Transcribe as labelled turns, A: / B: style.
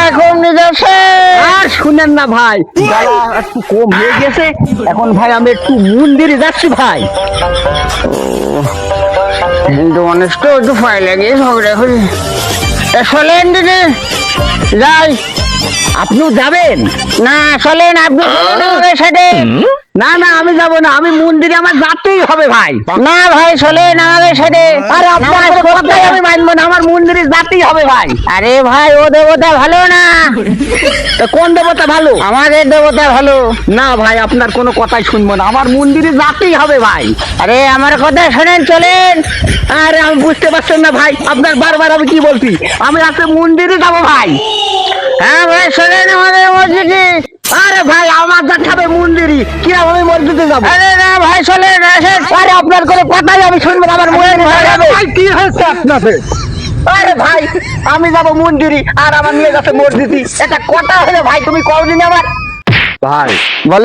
A: এখন যাচ্ছে।
B: আর শুনেন না ভাই, জ্বালা একটু কম হয়ে গেছে। এখন ভাই আমি একটু মন্দিরে যাচ্ছি ভাই।
A: হিন্দু মানুষ তো একটু ভয় লাগে ঝগড়া করি। চলেন দিদি যাই।
B: আপনিও যাবেন?
A: না চলেন, আপনি আমাদের সাথে।
B: না না, আমি যাব না, আমি মন্দিরে আমার যেতেই হবে ভাই।
A: না ভাই চলেন আমাদের সাথে।
B: আরে আপনার
A: নামাজ পড়তে
B: কথাই আমি
A: হবে।
B: মানবো না, আমার মন্দিরে যেতেই হবে ভাই।
A: আরে ভাই ও দেবতা ভালো না,
B: তা কোন দেবতা ভালো?
A: আমাদের দেবতা ভালো।
B: না ভাই, আপনার কোনো কথাই শুনবো না, আমার মন্দিরে যেতেই হবে ভাই।
A: আরে আমার কথা শোনেন, চলেন।
B: আরে আমি বুঝতে পারছেন না ভাই, আপনার বারবার আমি কি বলছি, আমি আজকে মন্দিরে যাবো ভাই।
A: হ্যাঁ ভাই চলেন আমাদের মসজিদে।
B: আরে ভাই আমার যেতে হবে মন্দিরে, কি আমি মসজিদে যাবো?
A: আরে না ভাই চলেন আসেন।
B: আরে আপনার কোনো কথাই আমি শুনবো না, আমার মন্দিরে
A: ভাই,
B: যাবে।
A: ভাই,
B: কি হয়েছে আপনাদের? আরে ভাই আমি যাবো মন্দিরে আর আমার নিয়ে যাচ্ছে মসজিদে, এটা কথা হলে ভাই তুমি কওনি আমার
A: ভাই বলে